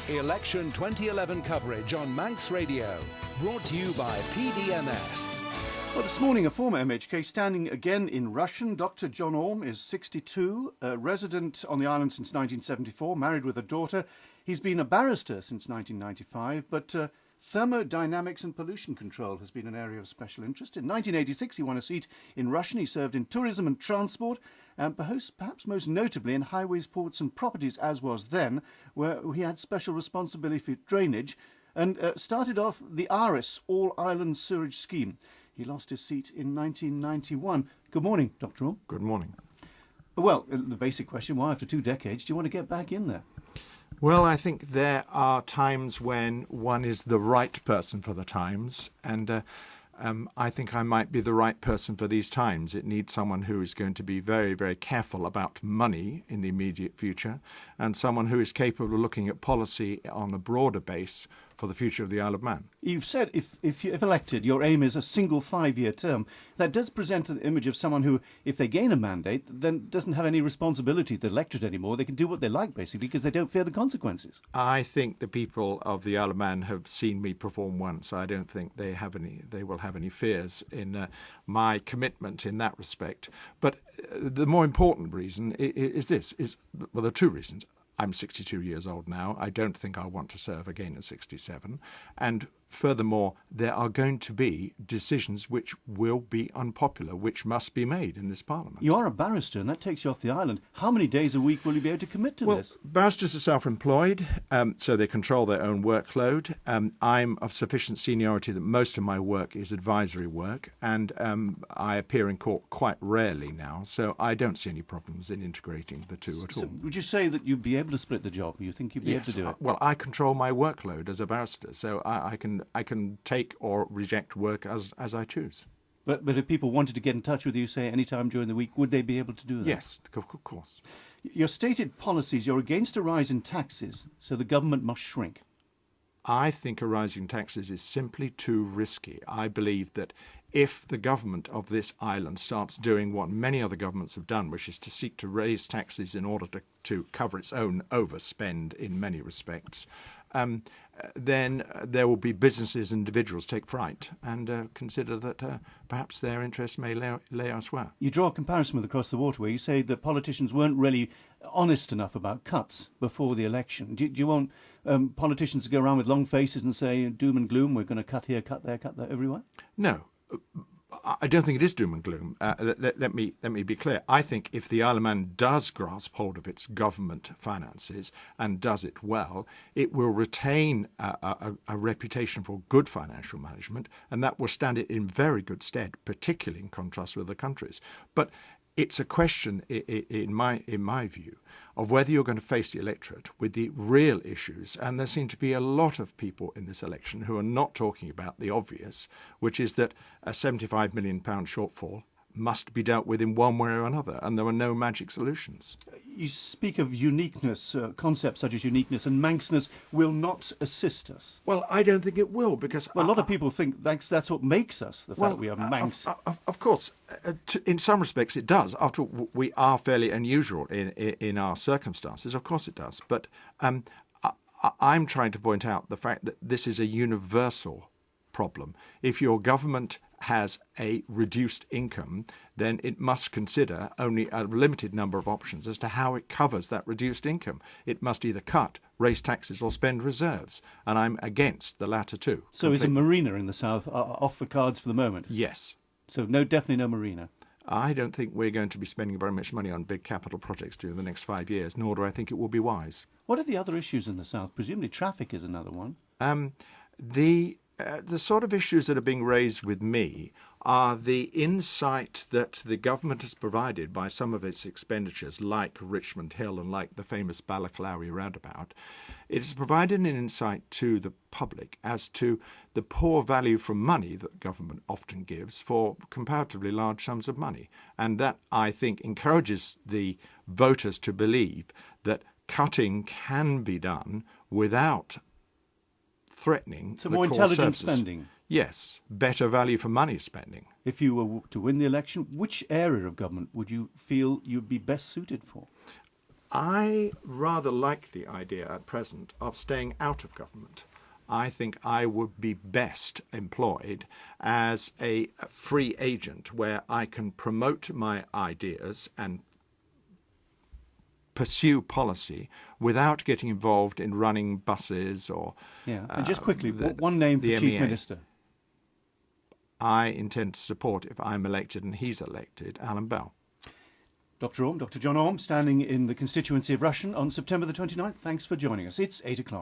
Election 2011 coverage on Manx Radio. Brought to you by PDMS. Well, this morning, a former MHK standing again in Rushen. Dr. John-Orme is 62, a resident on the island since 1974, married with a daughter. He's been a barrister since 1995, but thermodynamics and pollution control has been an area of special interest. In 1986, he won a seat in Rushen. He served in tourism and transport, and perhaps most notably in highways, ports and properties, as was then, where he had special responsibility for drainage, and started off the ARIS, All-Island Sewerage Scheme. He lost his seat in 1991. Good morning, Dr. Orme. Good morning. Well, the basic question, why after 2 decades do you want to get back in there? Well, I think there are times when one is the right person for the times, and I think I might be the right person for these times. It needs someone who is going to be very, very careful about money in the immediate future, and someone who is capable of looking at policy on a broader base for the future of the Isle of Man. You've said if elected, your aim is a single 5-year term. That does present an image of someone who, if they gain a mandate, then doesn't have any responsibility to the electorate anymore. They can do what they like, basically, because they don't fear the consequences. I think the people of the Isle of Man have seen me perform once. I don't think they will have any fears in my commitment in that respect. But the more important reason is there are two reasons. I'm 62 years old now. I don't think I want to serve again at 67. And furthermore, there are going to be decisions which will be unpopular, which must be made in this Parliament. You are a barrister, and that takes you off the island. How many days a week will you be able to commit to this? Barristers are self-employed, so they control their own workload. I'm of sufficient seniority that most of my work is advisory work, and I appear in court quite rarely now, so I don't see any problems in integrating the two at all. Would you say that you'd be able to split the job? You think you'd be able to do it? Well, I control my workload as a barrister, so I can take or reject work as I choose. But if people wanted to get in touch with you, say, any time during the week, would they be able to do that? Yes, of course. Your stated policies, you're against a rise in taxes, so the government must shrink. I think a rise in taxes is simply too risky. I believe that if the government of this island starts doing what many other governments have done, which is to seek to raise taxes in order to cover its own overspend in many respects, then there will be businesses and individuals take fright and consider that perhaps their interests may lay elsewhere. You draw a comparison with across the water where you say that politicians weren't really honest enough about cuts before the election. Do you want politicians to go around with long faces and say doom and gloom, we're going to cut here, cut there, everywhere? No. I don't think it is doom and gloom. Let me be clear. I think if the Isle of Man does grasp hold of its government finances and does it well, it will retain a reputation for good financial management, and that will stand it in very good stead, particularly in contrast with other countries. But it's a question, in my view, of whether you're going to face the electorate with the real issues. And there seem to be a lot of people in this election who are not talking about the obvious, which is that a £75 million shortfall must be dealt with in one way or another, and there are no magic solutions. You speak of uniqueness, concepts such as uniqueness, and Manxness will not assist us. Well, I don't think it will, because a lot of people think that's what makes us, the fact that we are Manx. Of course, in some respects it does. After all, we are fairly unusual in our circumstances. Of course it does. But I'm trying to point out the fact that this is a universal problem. If your government has a reduced income, then it must consider only a limited number of options as to how it covers that reduced income. It must either cut, raise taxes, or spend reserves, and I'm against the latter two. So is a marina in the south off the cards for the moment? Yes. So definitely no marina? I don't think we're going to be spending very much money on big capital projects during the next 5 years, nor do I think it will be wise. What are the other issues in the south? Presumably traffic is another one. The sort of issues that are being raised with me are the insight that the government has provided by some of its expenditures, like Richmond Hill and like the famous Balaklawi roundabout. It has provided an insight to the public as to the poor value for money that government often gives for comparatively large sums of money. And that, I think, encourages the voters to believe that cutting can be done without threatening so more intelligent spending. Yes, better value for money spending. If you were to win the election, which area of government would you feel you'd be best suited for? I rather like the idea at present of staying out of government. I think I would be best employed as a free agent where I can promote my ideas and pursue policy without getting involved in running buses or... Yeah, and just quickly, one name for Chief Minister. I intend to support, if I'm elected and he's elected, Alan Bell. Dr. John-Orme, standing in the constituency of Rushen on September the 29th. Thanks for joining us. It's 8 o'clock.